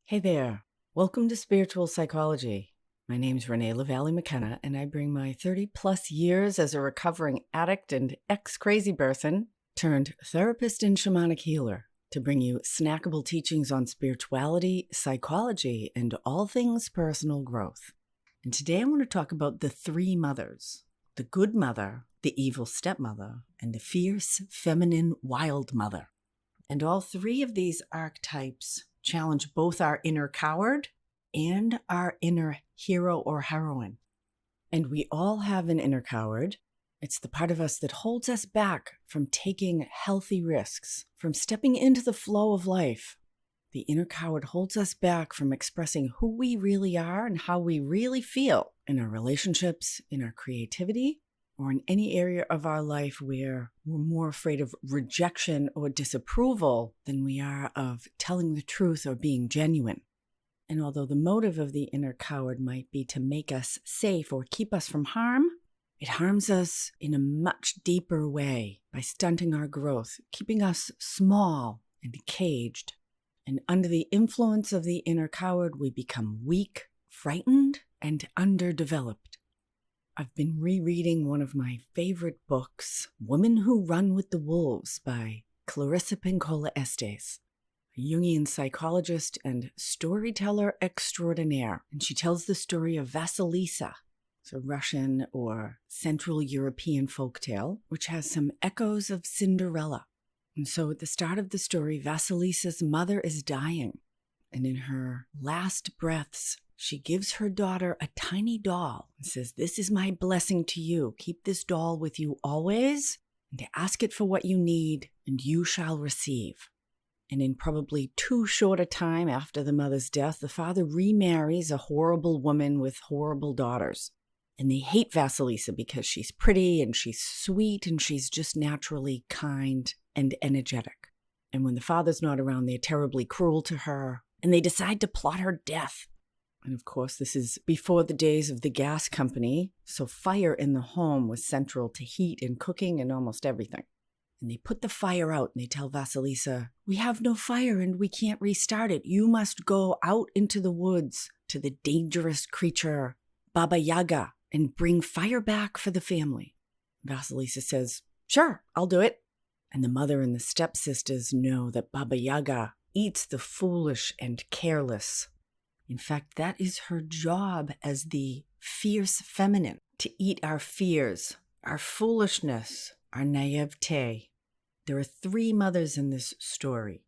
Hey there. Welcome to Spiritual Psychology. My name's Renee Lavallee McKenna, and I bring my 30-plus years as a recovering addict and ex-crazy person turned therapist and shamanic healer to bring you snackable teachings on spirituality, psychology, and all things personal growth. And today I want to talk about the three mothers: the good mother, the evil stepmother, and the fierce, feminine, wild mother. And all three of these archetypes challenge both our inner coward and our inner hero or heroine. And we all have an inner coward. It's the part of us that holds us back from taking healthy risks, from stepping into the flow of life. The inner coward holds us back from expressing who we really are and how we really feel in our relationships, in our creativity, or in any area of our life where we're more afraid of rejection or disapproval than we are of telling the truth or being genuine. And although the motive of the inner coward might be to make us safe or keep us from harm, it harms us in a much deeper way by stunting our growth, keeping us small and caged. And under the influence of the inner coward, we become weak, frightened, and underdeveloped. I've been rereading one of my favorite books, Women Who Run with the Wolves by Clarissa Pinkola Estes, a Jungian psychologist and storyteller extraordinaire. And she tells the story of Vasilisa. It's a Russian or Central European folktale, which has some echoes of Cinderella. And so at the start of the story, Vasilisa's mother is dying. And in her last breaths, she gives her daughter a tiny doll and says, "This is my blessing to you. Keep this doll with you always, and ask it for what you need, and you shall receive." And in probably too short a time after the mother's death, the father remarries a horrible woman with horrible daughters. And they hate Vasilisa because she's pretty and she's sweet and she's just naturally kind and energetic. And when the father's not around, they're terribly cruel to her, and they decide to plot her death. And of course, this is before the days of the gas company, so fire in the home was central to heat and cooking and almost everything. And they put the fire out and they tell Vasilisa, "We have no fire and we can't restart it. You must go out into the woods to the dangerous creature, Baba Yaga, and bring fire back for the family." Vasilisa says, "Sure, I'll do it." And the mother and the stepsisters know that Baba Yaga eats the foolish and careless. In fact, that is her job as the fierce feminine, to eat our fears, our foolishness, our naivete. There are three mothers in this story,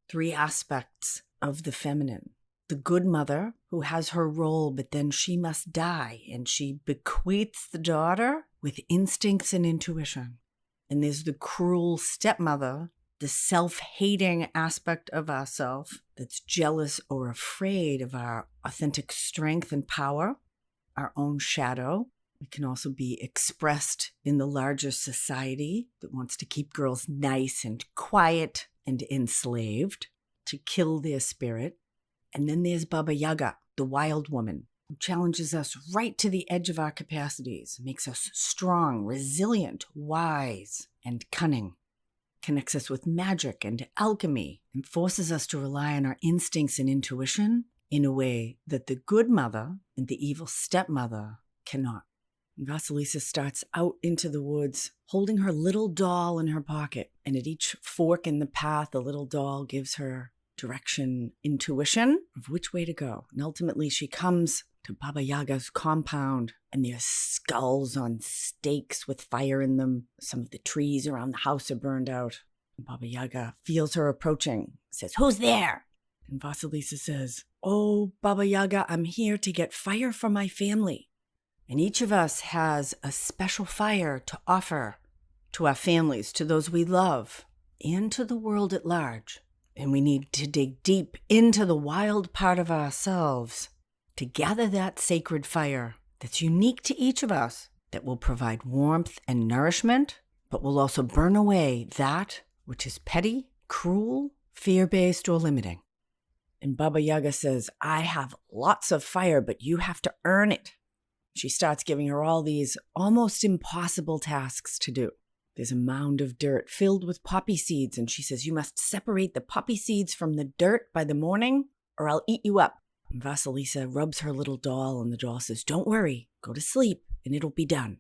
three aspects of the feminine. The good mother, who has her role, but then she must die, and she bequeaths the daughter with instincts and intuition. And there's the cruel stepmother, the self-hating aspect of ourself that's jealous or afraid of our authentic strength and power, our own shadow. It can also be expressed in the larger society that wants to keep girls nice and quiet and enslaved, to kill their spirit. And then there's Baba Yaga, the wild woman, who challenges us right to the edge of our capacities, makes us strong, resilient, wise, and cunning. Connects us with magic and alchemy, and forces us to rely on our instincts and intuition in a way that the good mother and the evil stepmother cannot. And Vasilisa starts out into the woods, holding her little doll in her pocket, and at each fork in the path, the little doll gives her direction, intuition of which way to go. And ultimately, she comes to Baba Yaga's compound, and there's skulls on stakes with fire in them. Some of the trees around the house are burned out. And Baba Yaga feels her approaching, says, "Who's there?" And Vasilisa says, "Oh, Baba Yaga, I'm here to get fire for my family." And each of us has a special fire to offer to our families, to those we love, and to the world at large. And we need to dig deep into the wild part of ourselves to gather that sacred fire that's unique to each of us, that will provide warmth and nourishment, but will also burn away that which is petty, cruel, fear-based, or limiting. And Baba Yaga says, "I have lots of fire, but you have to earn it." She starts giving her all these almost impossible tasks to do. There's a mound of dirt filled with poppy seeds, and she says, "You must separate the poppy seeds from the dirt by the morning, or I'll eat you up. And Vasilisa rubs her little doll, and the doll says, don't worry, go to sleep, and it'll be done.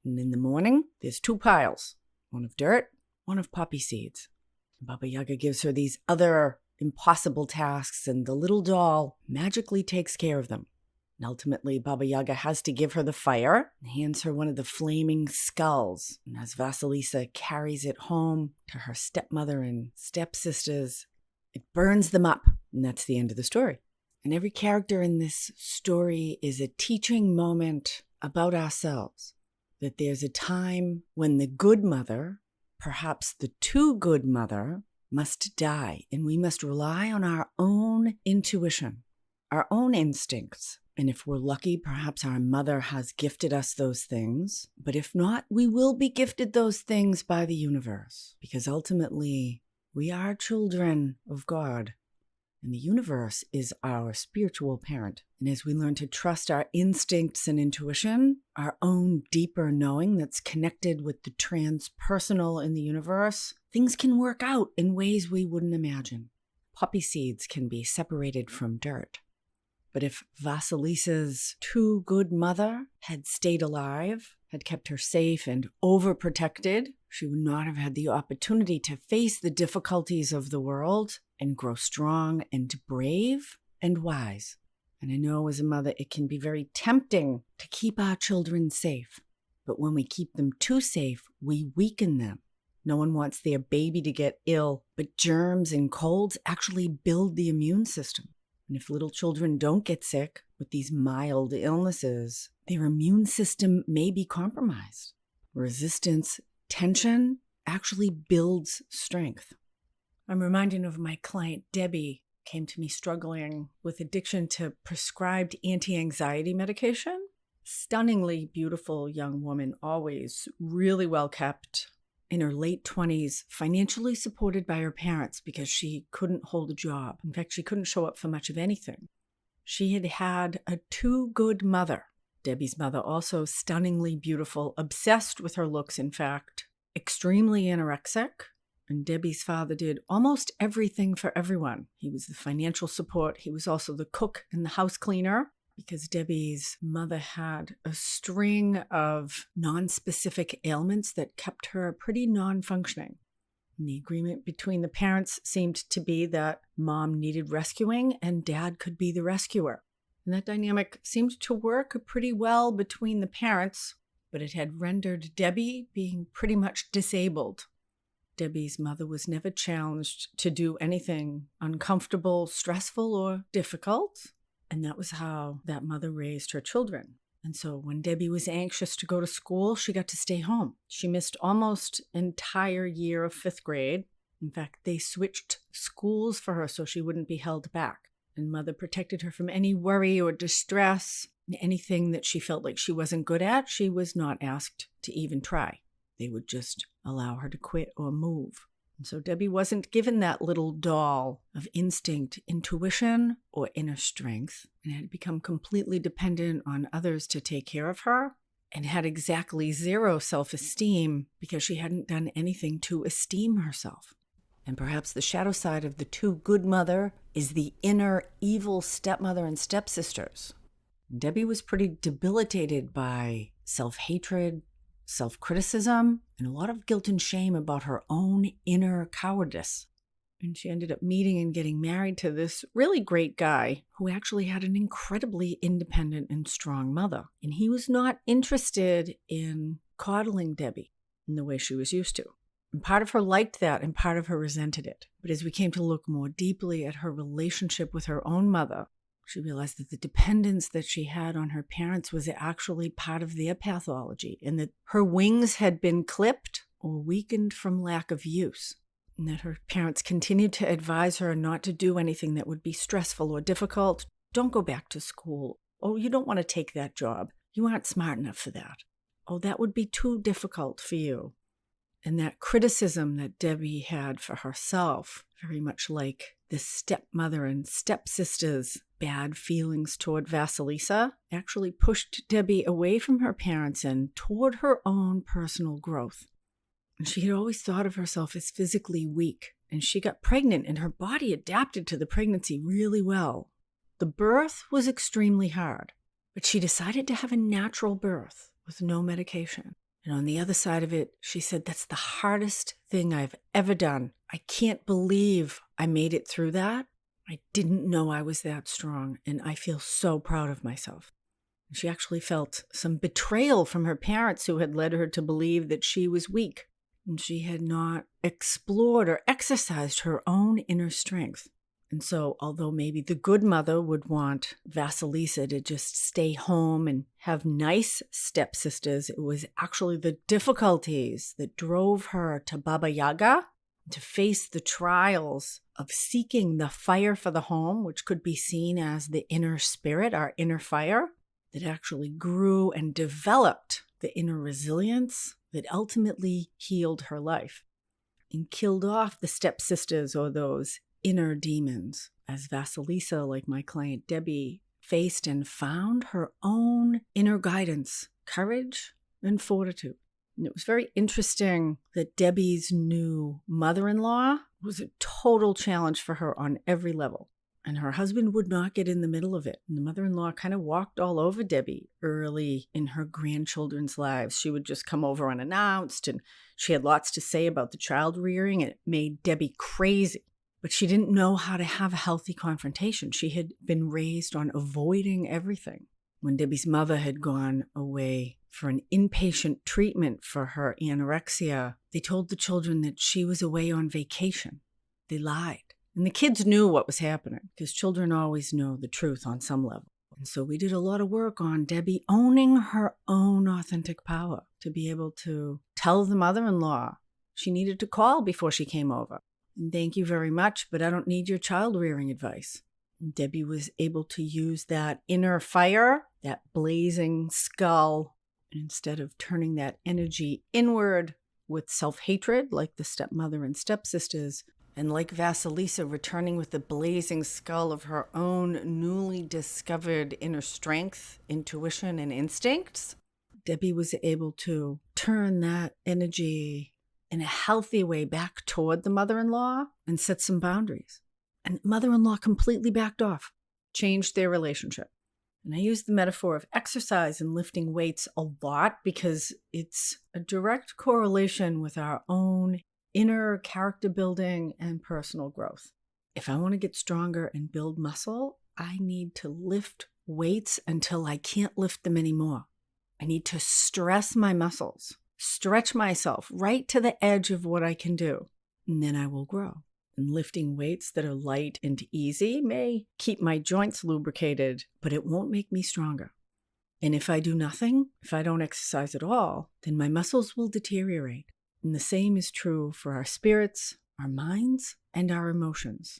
And in the morning, there's 2 piles, one of dirt, one of poppy seeds. Baba Yaga gives her these other impossible tasks, and the little doll magically takes care of them. And ultimately, Baba Yaga has to give her the fire and hands her one of the flaming skulls. And as Vasilisa carries it home to her stepmother and stepsisters, it burns them up. And that's the end of the story. And every character in this story is a teaching moment about ourselves. That there's a time when the good mother, perhaps the too good mother, must die. And we must rely on our own intuition, our own instincts. And if we're lucky, perhaps our mother has gifted us those things. But if not, we will be gifted those things by the universe. Because ultimately, we are children of God. And the universe is our spiritual parent. And as we learn to trust our instincts and intuition, our own deeper knowing that's connected with the transpersonal in the universe, things can work out in ways we wouldn't imagine. Poppy seeds can be separated from dirt. But if Vasilisa's too good mother had stayed alive, had kept her safe and overprotected, she would not have had the opportunity to face the difficulties of the world and grow strong and brave and wise. And I know as a mother, it can be very tempting to keep our children safe. But when we keep them too safe, we weaken them. No one wants their baby to get ill, but germs and colds actually build the immune system. And if little children don't get sick with these mild illnesses, their immune system may be compromised. Resistance, tension actually builds strength. I'm reminded of my client, Debbie, came to me struggling with addiction to prescribed anti-anxiety medication. Stunningly beautiful young woman, always really well kept. In her late 20s, financially supported by her parents because she couldn't hold a job. In fact, she couldn't show up for much of anything. She had had a too good mother. Debbie's mother, also stunningly beautiful, obsessed with her looks, in fact, extremely anorexic. And Debbie's father did almost everything for everyone. He was the financial support. He was also the cook and the house cleaner, because Debbie's mother had a string of non-specific ailments that kept her pretty non-functioning. And the agreement between the parents seemed to be that mom needed rescuing and dad could be the rescuer. And that dynamic seemed to work pretty well between the parents, but it had rendered Debbie being pretty much disabled. Debbie's mother was never challenged to do anything uncomfortable, stressful, or difficult. And that was how that mother raised her children. And so when Debbie was anxious to go to school, she got to stay home. She missed almost an entire year of 5th grade. In fact, they switched schools for her so she wouldn't be held back. And mother protected her from any worry or distress. Anything that she felt like she wasn't good at, she was not asked to even try. They would just allow her to quit or move. And so Debbie wasn't given that little doll of instinct, intuition, or inner strength, and had become completely dependent on others to take care of her, and had exactly 0 self-esteem because she hadn't done anything to esteem herself. And perhaps the shadow side of the too good mother is the inner evil stepmother and stepsisters. Debbie was pretty debilitated by self-hatred, self-criticism, and a lot of guilt and shame about her own inner cowardice. And she ended up meeting and getting married to this really great guy who actually had an incredibly independent and strong mother. And he was not interested in coddling Debbie in the way she was used to. And part of her liked that and part of her resented it. But as we came to look more deeply at her relationship with her own mother, she realized that the dependence that she had on her parents was actually part of their pathology, and that her wings had been clipped or weakened from lack of use, and that her parents continued to advise her not to do anything that would be stressful or difficult. Don't go back to school. Oh, you don't want to take that job. You aren't smart enough for that. Oh, that would be too difficult for you. And that criticism that Debbie had for herself, very much like the stepmother and stepsister's bad feelings toward Vasilisa, actually pushed Debbie away from her parents and toward her own personal growth. And she had always thought of herself as physically weak and she got pregnant, and her body adapted to the pregnancy really well. The birth was extremely hard, but she decided to have a natural birth with no medication. And on the other side of it, she said, that's the hardest thing I've ever done. I can't believe I made it through that. I didn't know I was that strong, and I feel so proud of myself. And she actually felt some betrayal from her parents who had led her to believe that she was weak, and she had not explored or exercised her own inner strength. And so, although maybe the good mother would want Vasilisa to just stay home and have nice stepsisters, it was actually the difficulties that drove her to Baba Yaga to face the trials of seeking the fire for the home, which could be seen as the inner spirit, our inner fire, that actually grew and developed the inner resilience that ultimately healed her life and killed off the stepsisters or those inner demons, as Vasilisa, like my client Debbie, faced and found her own inner guidance, courage, and fortitude. And it was very interesting that Debbie's new mother-in-law was a total challenge for her on every level. And her husband would not get in the middle of it. And the mother-in-law kind of walked all over Debbie early in her grandchildren's lives. She would just come over unannounced, and she had lots to say about the child rearing. It made Debbie crazy. But she didn't know how to have a healthy confrontation. She had been raised on avoiding everything. When Debbie's mother had gone away for an inpatient treatment for her anorexia, they told the children that she was away on vacation. They lied. And the kids knew what was happening, because children always know the truth on some level. And so we did a lot of work on Debbie owning her own authentic power to be able to tell the mother-in-law she needed to call before she came over. And thank you very much, but I don't need your child rearing advice. And Debbie was able to use that inner fire, that blazing skull, instead of turning that energy inward with self-hatred like the stepmother and stepsisters, and like Vasilisa returning with the blazing skull of her own newly discovered inner strength, intuition, and instincts, Debbie was able to turn that energy in a healthy way back toward the mother-in-law and set some boundaries. And mother-in-law completely backed off, changed their relationship. And I use the metaphor of exercise and lifting weights a lot because it's a direct correlation with our own inner character building and personal growth. If I want to get stronger and build muscle, I need to lift weights until I can't lift them anymore. I need to stress my muscles, stretch myself right to the edge of what I can do, and then I will grow. And lifting weights that are light and easy may keep my joints lubricated, but it won't make me stronger. And if I do nothing, if I don't exercise at all, then my muscles will deteriorate. And the same is true for our spirits, our minds, and our emotions,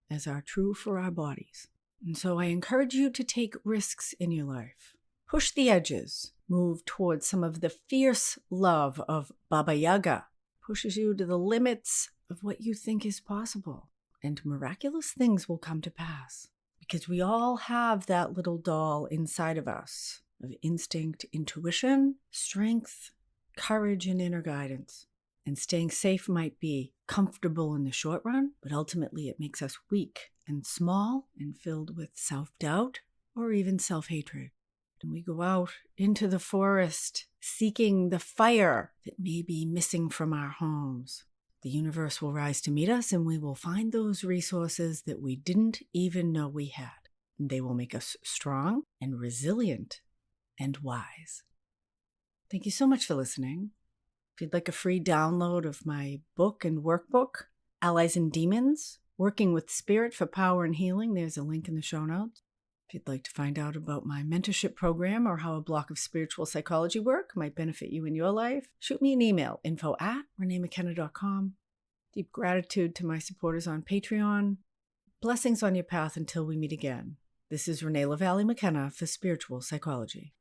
as are true for our bodies. And so I encourage you to take risks in your life. Push the edges. Move towards some of the fierce love of Baba Yaga. Pushes you to the limits of what you think is possible. And miraculous things will come to pass. Because we all have that little doll inside of us of instinct, intuition, strength, courage, and inner guidance. And staying safe might be comfortable in the short run, but ultimately it makes us weak and small and filled with self-doubt or even self-hatred. And we go out into the forest seeking the fire that may be missing from our homes. The universe will rise to meet us, and we will find those resources that we didn't even know we had. And they will make us strong and resilient and wise. Thank you so much for listening. If you'd like a free download of my book and workbook, Allies and Demons, Working with Spirit for Power and Healing, there's a link in the show notes. If you'd like to find out about my mentorship program or how a block of spiritual psychology work might benefit you in your life, shoot me an email, info@reneemckenna.com. Deep gratitude to my supporters on Patreon. Blessings on your path until we meet again. This is Renee Lavallee McKenna for Spiritual Psychology.